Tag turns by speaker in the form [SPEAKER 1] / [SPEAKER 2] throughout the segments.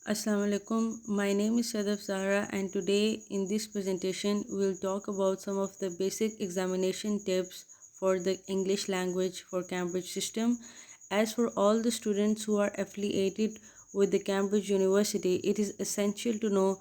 [SPEAKER 1] Assalamu alaikum. My name is Sadaf Zahra, and today in this presentation we'll talk about some of the basic examination tips for the English language for Cambridge system. As for all the students who are affiliated with the Cambridge University, it is essential to know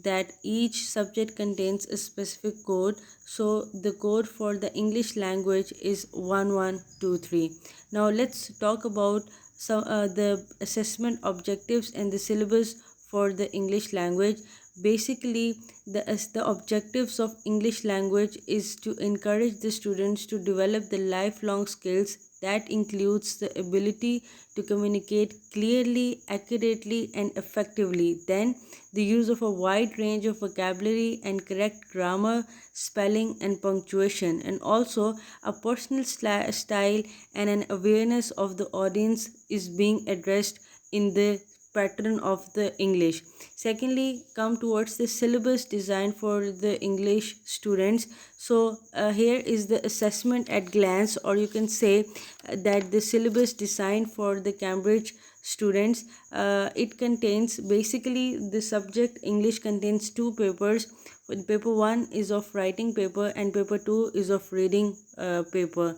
[SPEAKER 1] that each subject contains a specific code. So the code for the English language is 1123. Now let's talk about the assessment objectives and the syllabus for the English language. Basically, the objectives of English language is to encourage the students to develop the lifelong skills that includes the ability to communicate clearly, accurately, and effectively. Then, the use of a wide range of vocabulary and correct grammar, spelling, and punctuation, and also a personal style and an awareness of the audience is being addressed in the pattern of the English. Secondly, come towards the syllabus designed for the English students. So here is the assessment at glance, or you can say that the syllabus designed for the Cambridge students. It contains basically the subject English contains two papers. Paper 1 is of writing paper and paper 2 is of reading paper.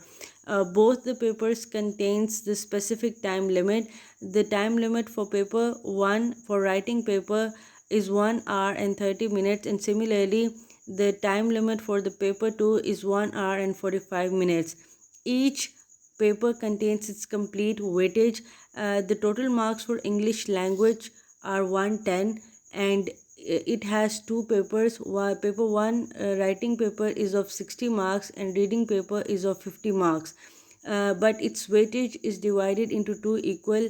[SPEAKER 1] Both the papers contains the specific time limit. The time limit for paper 1 for writing paper is 1 hour and 30 minutes, and similarly the time limit for the paper 2 is 1 hour and 45 minutes. Each paper contains its complete weightage. The total marks for English language are 110, and it has two papers. Paper 1 writing paper is of 60 marks and reading paper is of 50 marks, but its weightage is divided into two equal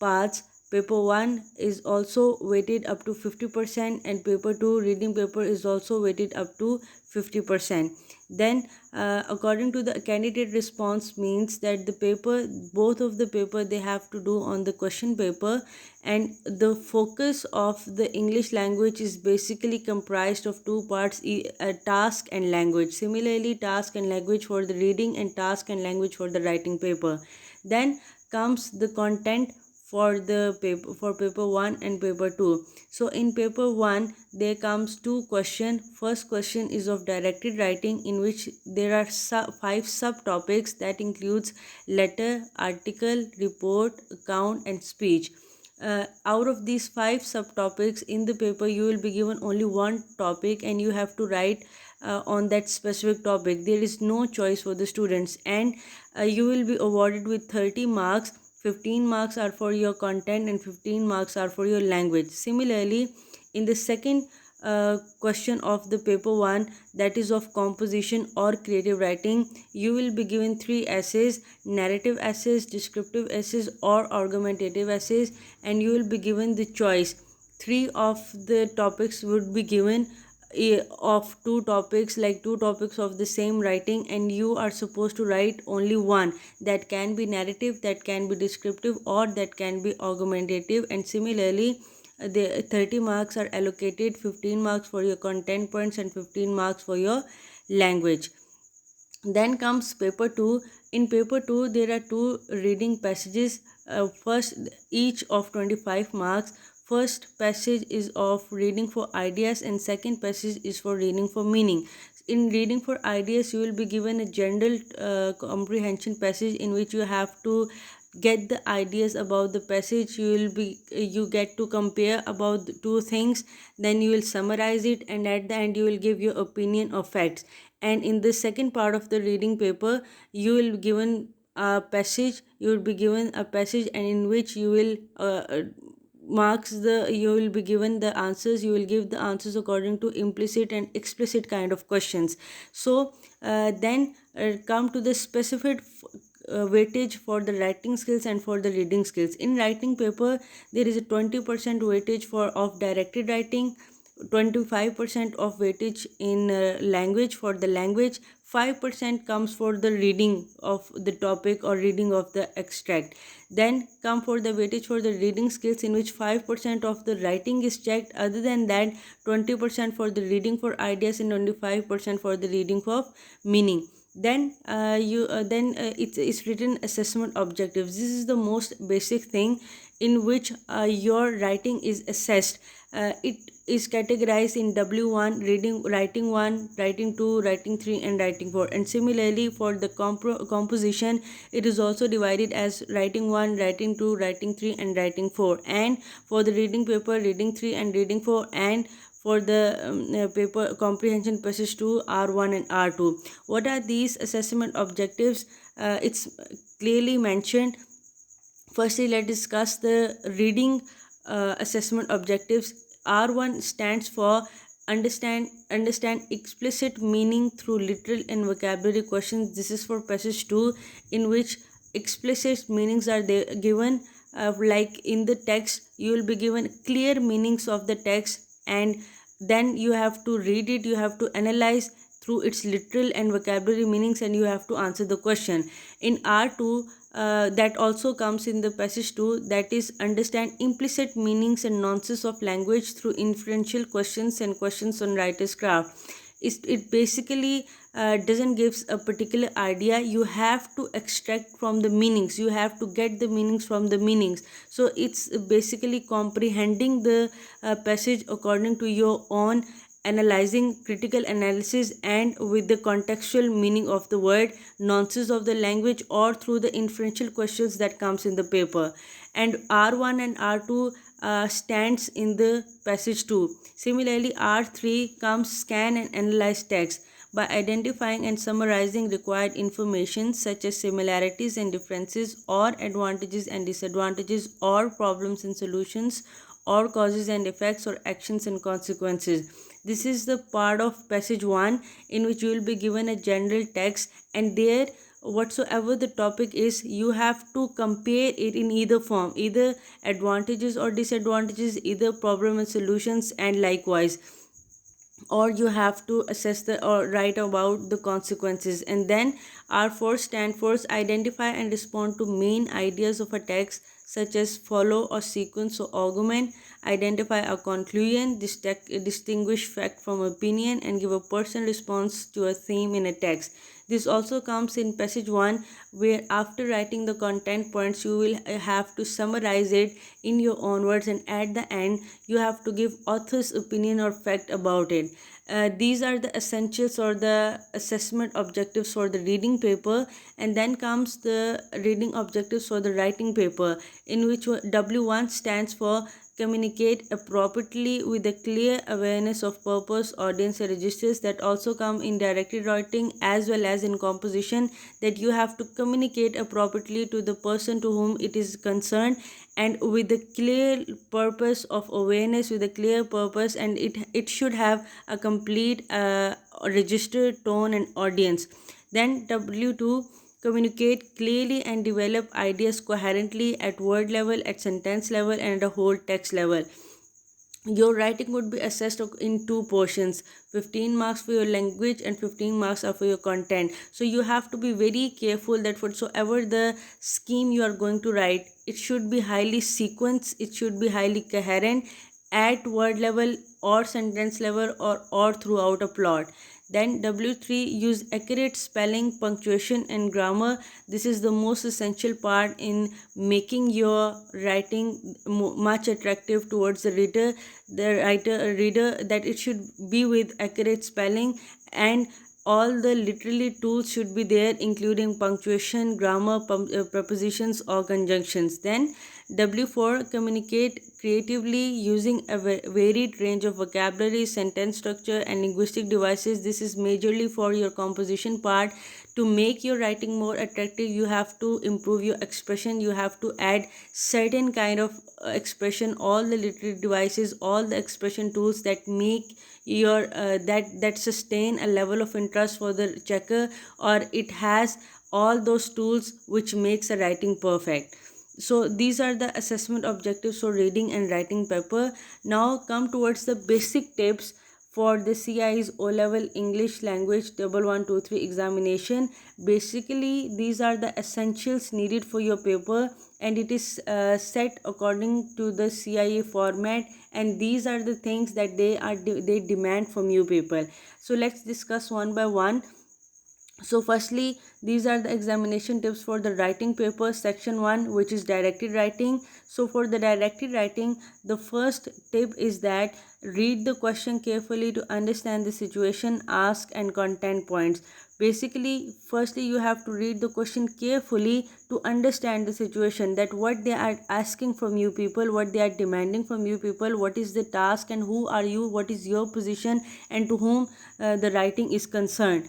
[SPEAKER 1] parts. Paper 1 is also weighted up to 50%, and paper 2 reading paper is also weighted up to 50%. Then according to the candidate response means that the paper, both of the paper, they have to do on the question paper, and the focus of the English language is basically comprised of two parts, task and language. Similarly, task and language for the reading and task and language for the writing paper. Then comes the content for the paper, for paper 1 and paper 2. So in paper 1 there comes two question. First question is of directed writing, in which there are five subtopics that includes letter, article, report, account, and speech. Out of these five subtopics in the paper, you will be given only one topic and you have to write on that specific topic. There is no choice for the students, and you will be awarded with 30 marks. 15 marks are for your content and 15 marks are for your language. Similarly, in the second question of the paper 1, that is of composition or creative writing, you will be given three essays: narrative essays, descriptive essays, or argumentative essays, and you will be given the choice. Three of the topics would be given of two topics, like two topics of the same writing, and you are supposed to write only one. That can be narrative, that can be descriptive, or that can be argumentative. And similarly, the 30 marks are allocated: 15 marks for your content points and 15 marks for your language. Then comes paper 2. In paper 2 there are two reading passages, first each of 25 marks. First passage is of reading for ideas and second passage is for reading for meaning. In reading for ideas, you will be given a general comprehension passage in which you have to get the ideas about the passage. You get to compare about the two things, then you will summarize it, and at the end you will give your opinion of facts. And in the second part of the reading paper, you will be given a passage, and in which you will you will be given the answers. You will give the answers according to implicit and explicit kind of questions. So then come to the specific weightage for the writing skills and for the reading skills. In writing paper, there is a 20% weightage for of directed writing, 25% of weightage in language for the language, 5% comes for the reading of the topic or reading of the extract. Then come for the weightage for the reading skills, in which 5% of the writing is checked. Other than that, 20% for the reading for ideas and 25% for the reading for meaning. Then it's written assessment objectives. This is the most basic thing. in which your writing is assessed. It is categorized in W1, writing 1, writing 2, writing 3, and writing 4. And similarly, for the composition, it is also divided as writing 1, writing 2, writing 3, and writing 4. And for the reading paper, reading 3 and reading 4, and for the paper comprehension passage 2, R1 and R2. What are these assessment objectives? It's clearly mentioned. Firstly, let's discuss the reading assessment objectives. R1 stands for understand explicit meaning through literal and vocabulary questions. This is for passage 2, in which explicit meanings are given. Like in the text, you will be given clear meanings of the text, and then you have to read it, you have to analyze through its literal and vocabulary meanings, and you have to answer the question. In R2, that also comes in the passage 2, that is understand implicit meanings and nuances of language through inferential questions and questions on writer's craft. It basically doesn't give a particular idea. You have to extract from the meanings, you have to get the meanings from the meanings. So it's basically comprehending the passage according to your own analyzing, critical analysis, and with the contextual meaning of the word, nuances of the language, or through the inferential questions that comes in the paper. And R1 and R2 stands in the passage 2. Similarly, R3 comes scan and analyze text by identifying and summarizing required information such as similarities and differences, or advantages and disadvantages, or problems and solutions, or causes and effects, or actions and consequences. This is the part of passage 1, in which you will be given a general text, and there whatsoever the topic is, you have to compare it in either form, either advantages or disadvantages, either problem and solutions, and likewise, or you have to assess the or write about the consequences. And then R4 stand for identify and respond to main ideas of a text, such as follow or sequence or argument, identify a conclusion, distinguish fact from opinion, and give a personal response to a theme in a text. This also comes in passage 1, where after writing the content points, you will have to summarize it in your own words, and at the end you have to give author's opinion or fact about it. These are the essentials or the assessment objectives for the reading paper. And then comes the reading objectives for the writing paper, in which W1 stands for communicate appropriately with a clear awareness of purpose, audience, and registers. That also come in directed writing as well as in composition, that you have to communicate appropriately to the person to whom it is concerned, and with a clear purpose of awareness, with a clear purpose, and it should have a complete register, tone, and audience. Then W2, communicate clearly and develop ideas coherently at word level, at sentence level, and at a whole text level. Your writing would be assessed in two portions: 15 marks for your language and 15 marks are for your content. So you have to be very careful that whatsoever the scheme you are going to write, it should be highly sequenced, it should be highly coherent at word level or sentence level, or throughout a plot. Then W3, use accurate spelling, punctuation, and grammar. This is the most essential part in making your writing much attractive towards the reader. Reader, that it should be with accurate spelling, and all the literary tools should be there, including punctuation, grammar, prepositions, or conjunctions. Then W4, communicate creatively using a varied range of vocabulary, sentence structure, and linguistic devices. This is majorly for your composition part. To make your writing more attractive, you have to improve your expression, you have to add certain kind of expression, all the literary devices, all the expression tools that make your that sustain a level of interest for the checker, or it has all those tools which makes a writing perfect. So these are the assessment objectives for reading and writing paper. Now come towards the basic tips for the CIE's O-level English language 1123 examination. Basically, these are the essentials needed for your paper, and it is set according to the CIE format, and these are the things that they demand from you people. So let's discuss one by one. So firstly, these are the examination tips for the writing paper section 1, which is directed writing. So for the directed writing, the first tip is that read the question carefully to understand the situation, ask and content points. Basically, firstly you have to read the question carefully to understand the situation, that what they are asking from you people, what they are demanding from you people, what is the task and who are you, what is your position, and to whom the writing is concerned.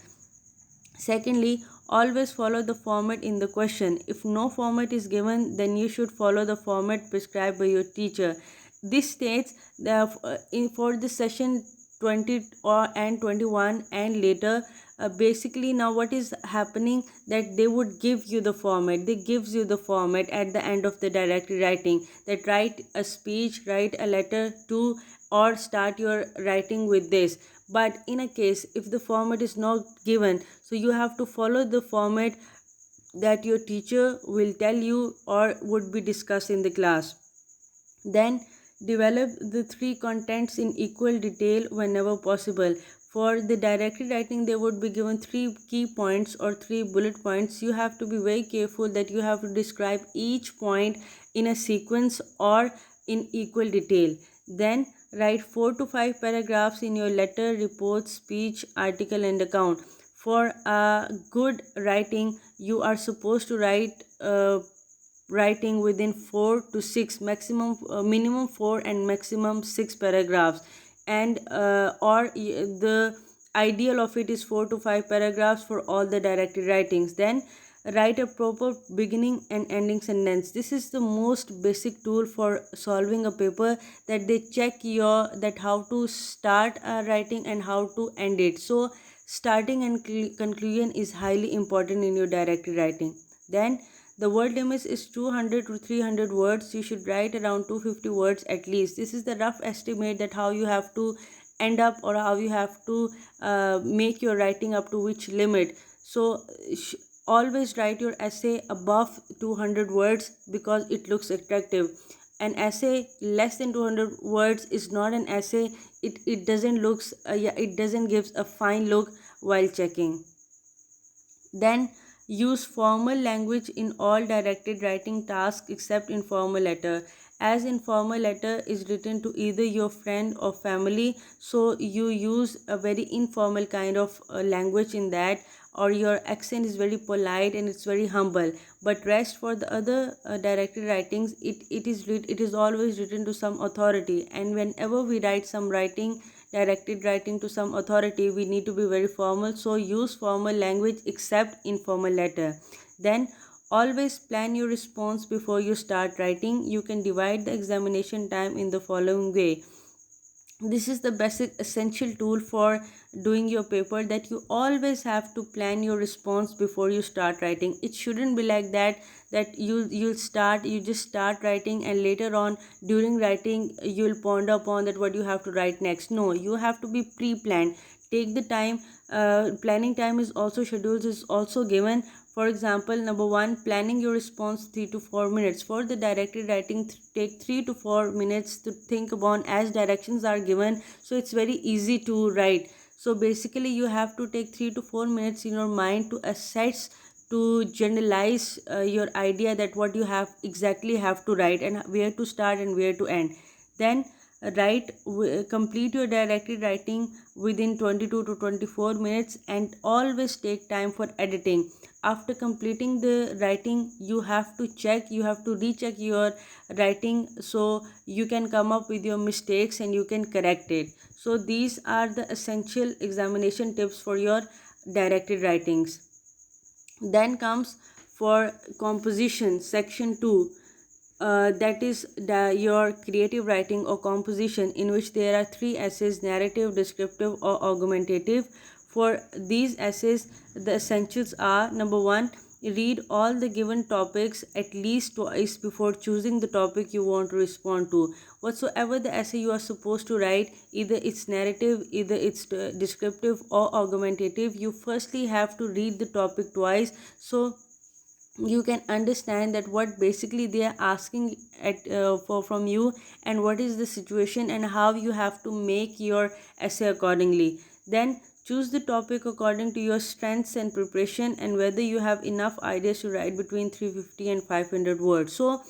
[SPEAKER 1] Secondly, always follow the format in the question. If no format is given, then you should follow the format prescribed by your teacher. This states that for the session 20 and 21 and later, basically now what is happening, that they would give you the format, they gives you the format at the end of the directed writing, that write a speech, write a letter to, or start your writing with this. But in a case if the format is not given, so you have to follow the format that your teacher will tell you or would be discussed in the class. Then develop the three contents in equal detail whenever possible. For the directed writing, they would be given three key points or three bullet points. You have to be very careful that you have to describe each point in a sequence or in equal detail. Then write 4 to 5 paragraphs in your letter, report, speech, article and account. For a good writing, you are supposed to writing within 4 to 6 maximum, minimum 4 and maximum 6 paragraphs, and the ideal of it is 4 to 5 paragraphs for all the directed writings. Then write a proper beginning and ending sentence. This is the most basic tool for solving a paper, that they check your that how to start a writing and how to end it. So starting and conclusion is highly important in your directed writing. Then the word limit is 200 to 300 words. You should write around 250 words at least. This is the rough estimate that how you have to end up, or how you have to make your writing up to which limit. So always write your essay above 200 words because it looks attractive. An essay less than 200 words is not an essay. It doesn't looks it doesn't gives a fine look while checking. Then use formal language in all directed writing tasks except informal letter. As informal letter is written to either your friend or family, so you use a very informal kind of language in that, or your accent is very polite and it's very humble. But rest for the other directed writings, it is always written to some authority, and whenever we write some writing, directed writing to some authority, we need to be very formal, so use formal language except informal letter. Then always plan your response before you start writing. You can divide the examination time in the following way. This is the basic essential tool for doing your paper, that you always have to plan your response before you start writing. It shouldn't be like that you just start writing and later on during writing you'll ponder upon that what you have to write next. No, you have to be pre-planned. Take the time. Planning time is also scheduled, is also given. For example, number 1, planning your response 3 to 4 minutes. For the directed writing, take 3 to 4 minutes to think about, as directions are given, so it's very easy to write. So basically you have to take 3 to 4 minutes in your mind to assess, to generalize your idea, that what you have exactly have to write and where to start and where to end. Then complete your directed writing within 22 to 24 minutes, and always take time for editing. After completing the writing, you have to recheck your writing, so you can come up with your mistakes and you can correct it. So these are the essential examination tips for your directed writings. Then comes for composition, section 2. That is your creative writing or composition, in which there are 3 essays: narrative, descriptive or argumentative. For these essays, the essentials are: number 1, read all the given topics at least twice before choosing the topic you want to respond to. Whatsoever the essay you are supposed to write, either it's narrative, either it's descriptive or argumentative, you firstly have to read the topic twice, so you can understand that what basically they are asking for from you, and what is the situation, and how you have to make your essay accordingly. Then choose the topic according to your strengths and preparation, and whether you have enough ideas to write between 350 and 500 words. So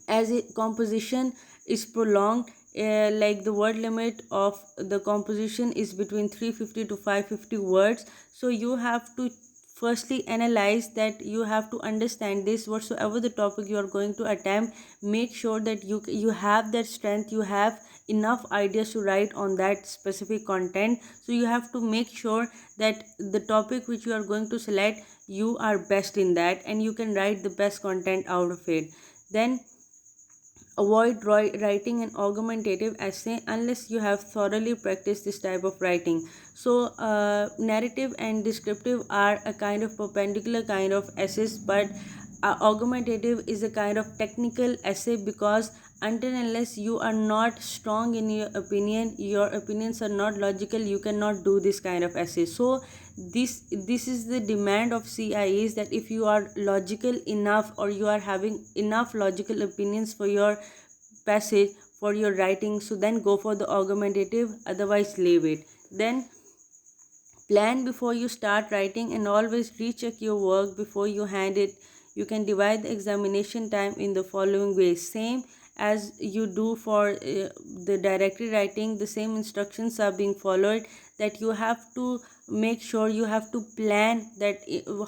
[SPEAKER 1] as a composition is prolonged, like the word limit of the composition is between 350 to 550 words. So you have to firstly analyze that, you have to understand this whatsoever the topic you are going to attempt. Make sure that you have that strength, you have enough ideas to write on that specific content. So you have to make sure that the topic which you are going to select, you are best in that and you can write the best content out of it. Then avoid writing an argumentative essay unless you have thoroughly practiced this type of writing. So narrative and descriptive are a kind of perpendicular kind of essays, but argumentative is a kind of technical essay, because until unless you are not strong in your opinions are not logical, you cannot do this kind of essay. So this is the demand of CIEs, that if you are logical enough or you are having enough logical opinions for your passage, for your writing, so then go for the argumentative, otherwise leave it. Then plan before you start writing and always recheck your work before you hand it. You can divide the examination time in the following ways. Same as you do for the directory writing, the same instructions are being followed, that you have to make sure you have to plan that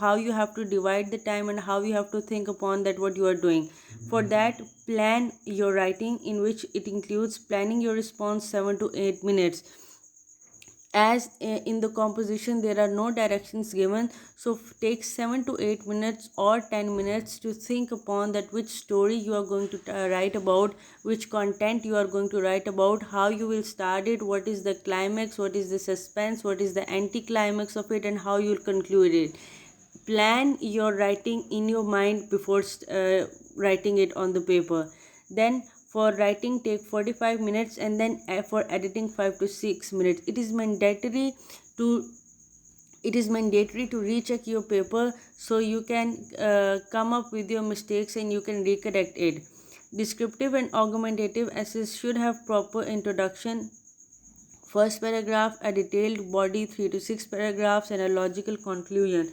[SPEAKER 1] how you have to divide the time and how you have to think upon that what you are doing. For that, plan your writing, in which it includes planning your response 7 to 8 minutes, as in the composition there are no directions given. So take 7 to 8 minutes or 10 minutes to think upon that which story you are going to write about, which content you are going to write about, how you will start it, what is the climax, what is the suspense, what is the anti-climax of it, and how you will conclude it. Plan your writing in your mind before writing it on the paper. Then for writing take 45 minutes, and then for editing 5 to 6 minutes. To it is mandatory to recheck your paper, so you can come up with your mistakes and you can recorrect it. Descriptive and argumentative essays should have proper introduction, first paragraph, a detailed body 3 to 6 paragraphs, and a logical conclusion.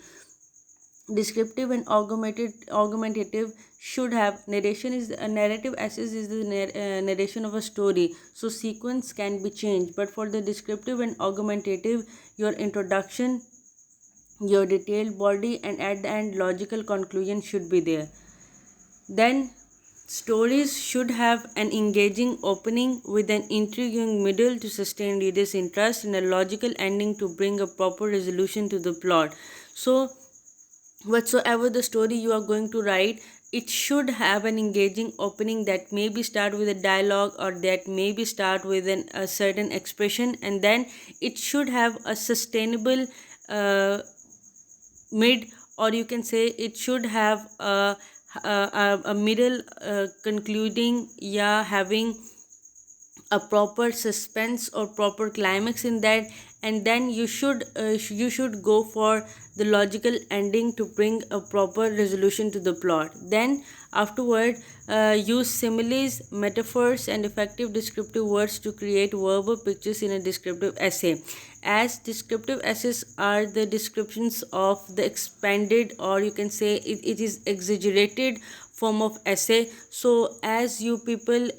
[SPEAKER 1] Descriptive and argumentative should have narration. Is a narrative essay is the narration of a story, so sequence can be changed. But for the descriptive and argumentative, your introduction, your detailed body, and at the end logical conclusion should be there. Then stories should have an engaging opening with an intriguing middle to sustain readers' interest, and a logical ending to bring a proper resolution to the plot. So whatsoever the story you are going to write, it should have an engaging opening that maybe start with a dialogue, or that maybe start with a certain expression, and then it should have a sustainable mid, or you can say it should have a middle concluding, yeah, having a proper suspense or proper climax in that. And then you should go for the logical ending to bring a proper resolution to the plot. Then afterward, use similes, metaphors, and effective descriptive words to create verbal pictures in a descriptive essay. As descriptive essays are the descriptions of the expanded, or you can say it is exaggerated form of essay. So as you people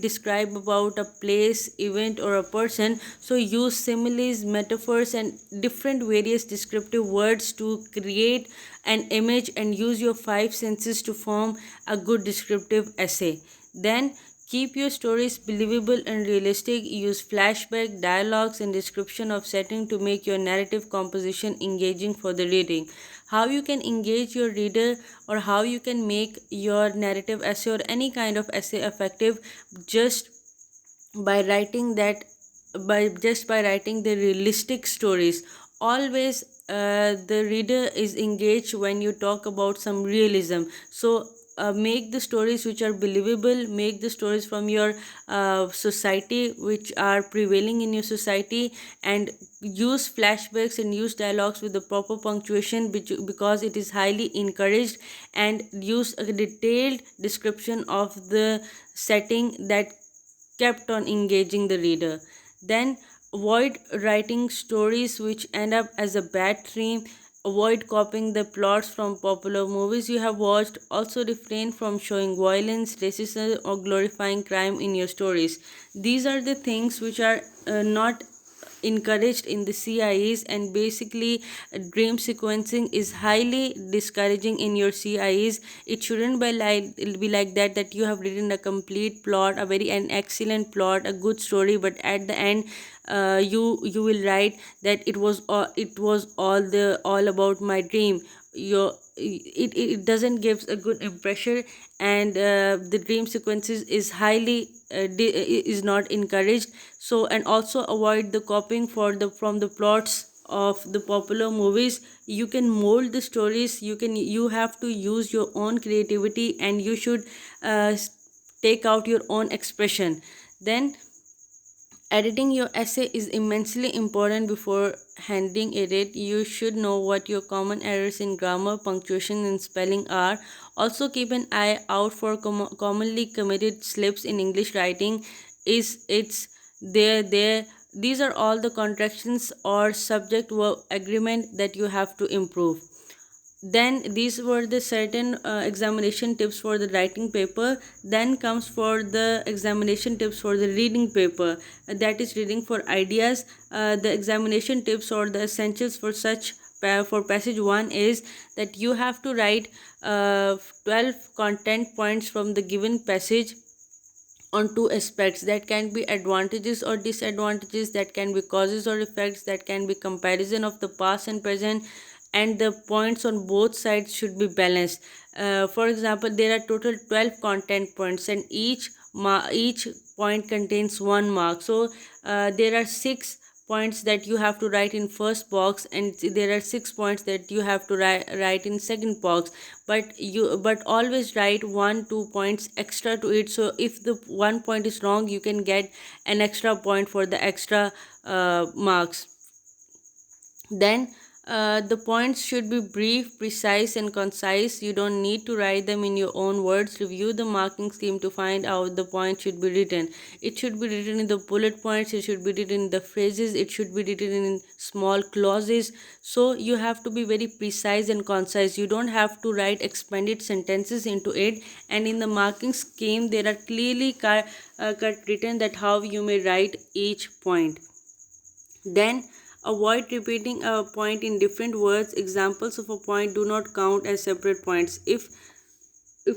[SPEAKER 1] describe about a place, event, or a person, so use similes, metaphors, and different various descriptive words to create an image, and use your five senses to form a good descriptive essay. Then keep your stories believable and realistic. Use flashback, dialogues, and description of setting to make your narrative composition engaging for the reading. How you can engage your reader, or how you can make your narrative essay or any kind of essay effective, just by writing that by writing the realistic stories. Always the reader is engaged when you talk about some realism. So make the stories which are believable, make the stories from your society, which are prevailing in your society, and use flashbacks and use dialogues with the proper punctuation, because it is highly encouraged. And use a detailed description of the setting that kept on engaging the reader. Then avoid writing stories which end up as a bad theme. Avoid copying the plots from popular movies you have watched. Also refrain from showing violence, racism, or glorifying crime in your stories. These are the things which are not encouraged in the CIEs, and basically dream sequencing is highly discouraging in your CIEs. It shouldn't be like that you have written a complete plot, a very an excellent plot, a good story, but at the end you will write that it was all about my dream. It doesn't give a good impression, and the dream sequences is highly is not encouraged. So, and also avoid the copying from the plots of the popular movies. You can mold the stories, you have to use your own creativity, and you should take out your own expression. Then editing your essay is immensely important. Before handing it, you should know what your common errors in grammar, punctuation, and spelling are. Also, keep an eye out for commonly committed slips in English writing. Is it's there? These are all the contractions or subject verb agreement that you have to improve. Then these were the certain examination tips for the writing paper. Then comes for the examination tips for the reading paper, that is reading for ideas. The examination tips or the essentials for such for passage 1 is that you have to write 12 content points from the given passage on two aspects, that can be advantages or disadvantages, that can be causes or effects, that can be comparison of the past and present, and the points on both sides should be balanced. For example, there are total 12 content points, and each point contains 1 mark. So there are 6 points that you have to write in first box, and there are 6 points that you have to write in second box. But always write 1-2 points extra to it, so if the 1 point is wrong, you can get an extra point for the extra marks. Then the points should be brief, precise, and concise. You don't need to write them in your own words. Review the marking scheme to find out the point should be written. It should be written in the bullet points, it should be written in the phrases, it should be written in small clauses. So you have to be very precise and concise. You don't have to write expanded sentences into it. And in the marking scheme, there are clearly cut written that how you may write each point. Then avoid repeating a point in different words. Examples of a point do not count as separate points. If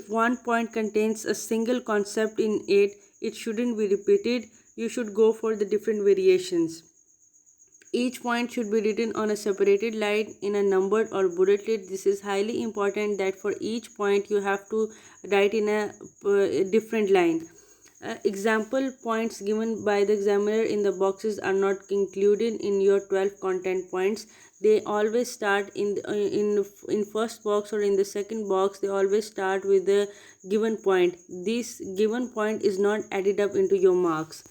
[SPEAKER 1] one point contains a single concept in it, it shouldn't be repeated. You should go for the different variations. Each point should be written on a separated line in a numbered or bulleted. This is highly important that for each point you have to write in a different line. Example points given by the examiner in the boxes are not included in your 12 content points. They always start in first box or in the second box. They always start with the given point. This given point is not added up into your marks.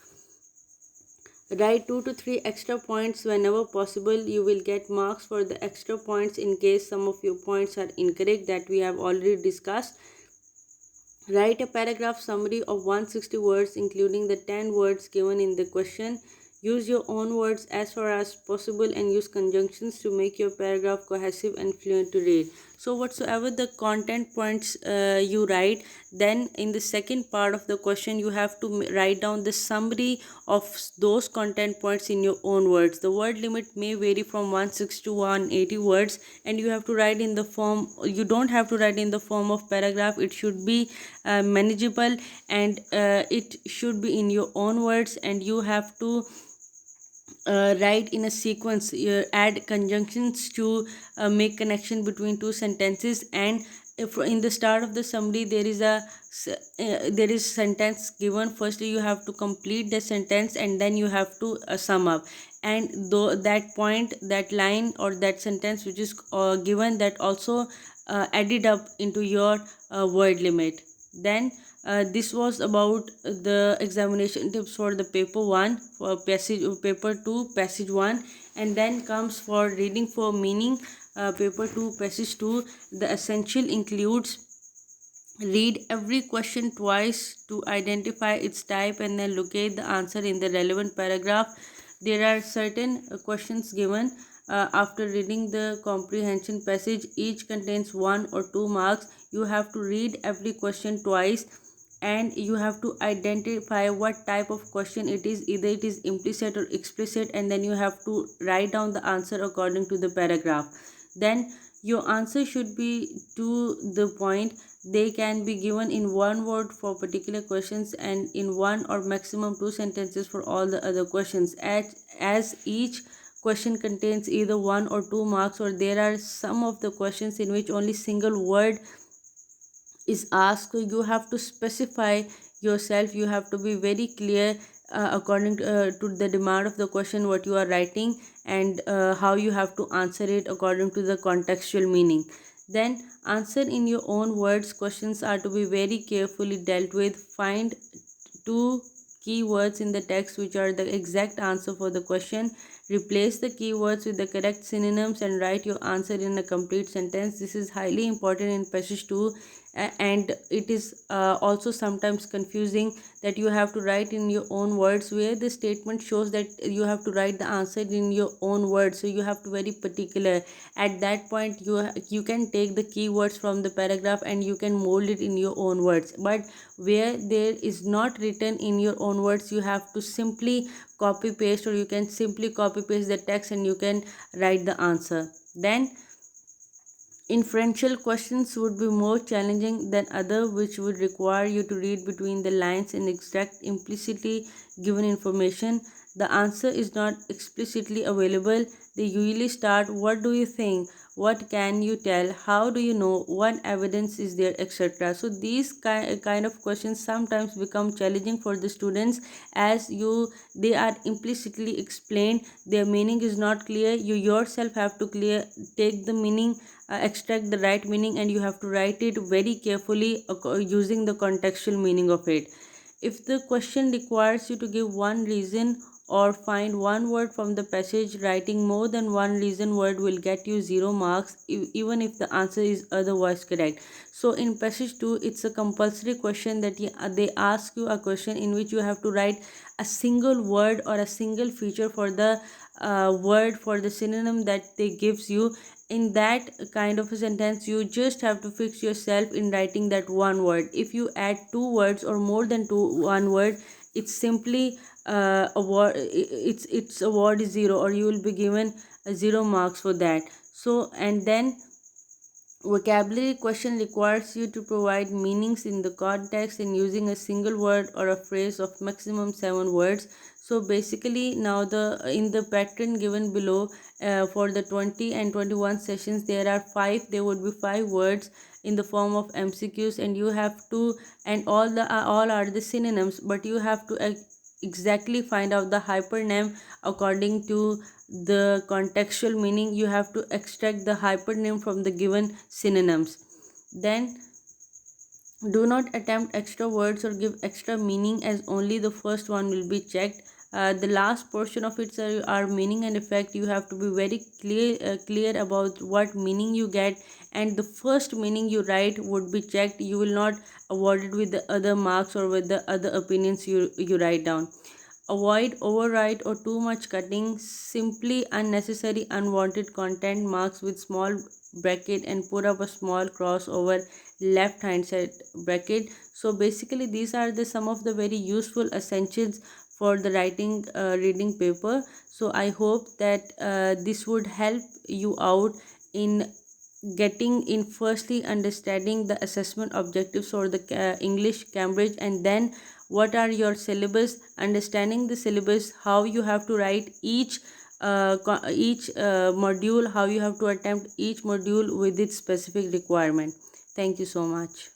[SPEAKER 1] Write 2 to 3 extra points whenever possible. You will get marks for the extra points in case some of your points are incorrect, that we have already discussed. Write a paragraph summary of 160 words, including the 10 words given in the question. Use your own words as far as possible and use conjunctions to make your paragraph cohesive and fluent to read. So whatsoever the content points you write, then in the second part of the question you have to write down the summary of those content points in your own words. The word limit may vary from 160 to 180 words, and you have to write in the form, you don't have to write in the form of paragraph. It should be manageable, and it should be in your own words, and you have to write in a sequence. Add conjunctions to make connection between two sentences. And if in the start of the summary there is sentence given, firstly you have to complete the sentence, and then you have to sum up. And though that point, that line, or that sentence which is given, that also added up into your word limit. Then this was about the examination tips for the paper 1, for passage paper 2 passage 1. And then comes for reading for meaning, paper 2 passage 2. The essential includes: read every question twice to identify its type and then locate the answer in the relevant paragraph. There are certain questions given. after reading the comprehension passage, each contains 1 or 2 marks. You have to read every question twice, and you have to identify what type of question it is, either it is implicit or explicit, and then you have to write down the answer according to the paragraph. Then your answer should be to the point. They can be given in one word for particular questions and in one or maximum 2 sentences for all the other questions. As each question contains either 1 or 2 marks, or there are some of the questions in which only single word is asked, so you have to specify yourself. You have to be very clear according to the demand of the question what you are writing, and how you have to answer it according to the contextual meaning. Then answer in your own words. Questions are to be very carefully dealt with. Find two keywords in the text which are the exact answer for the question. Replace the keywords with the correct synonyms and write your answer in a complete sentence. This is highly important in passage 2, and it is also sometimes confusing that you have to write in your own words, where the statement shows that you have to write the answer in your own words. So you have to very particular. At that point, you can take the keywords from the paragraph and you can mold it in your own words. But where there is not written in your own words, you have to simply copy paste, or you can simply copy paste the text and you can write the answer. Then inferential questions would be more challenging than other, which would require you to read between the lines and extract implicitly given information. The answer is not explicitly available. They usually start, "What do you think? What can you tell? How do you know? What evidence is there?" etc. So these kind of questions sometimes become challenging for the students, as they are implicitly explained. Their meaning is not clear. You yourself have to take the meaning, extract the right meaning, and you have to write it very carefully using the contextual meaning of it. If the question requires you to give one reason or find one word from the passage, writing more than one reason word will get you 0 marks, even if the answer is otherwise correct. So in passage 2, it's a compulsory question that they ask you a question in which you have to write a single word or a single feature for the word, for the synonym that they gives you. In that kind of a sentence, you just have to fix yourself in writing that one word. If you add two words or more than one word, it's simply a word, it's a word is 0, or you will be given 0 marks for that. So, and then vocabulary question requires you to provide meanings in the context in using a single word or a phrase of maximum 7 words. So basically, now the in the pattern given below, for the 20 and 21 sessions, there would be 5 words in the form of MCQs, and you have to, and all are the synonyms, but you have to exactly find out the hypernym according to the contextual meaning. You have to extract the hypernym from the given synonyms. Then do not attempt extra words or give extra meaning, as only the first one will be checked. The last portion of it are meaning and effect. You have to be very clear about what meaning you get, and the first meaning you write would be checked. You will not award it with the other marks or with the other opinions you write down. Avoid overwrite or too much cutting. Simply unnecessary unwanted content marks with small bracket and put up a small cross over left hand side bracket. So basically these are the some of the very useful essentials for the writing reading paper. So I hope that this would help you out in getting in, firstly understanding the assessment objectives for the English Cambridge, and then what are your syllabus, understanding the syllabus, how you have to write each module, how you have to attempt each module with its specific requirement. Thank you so much.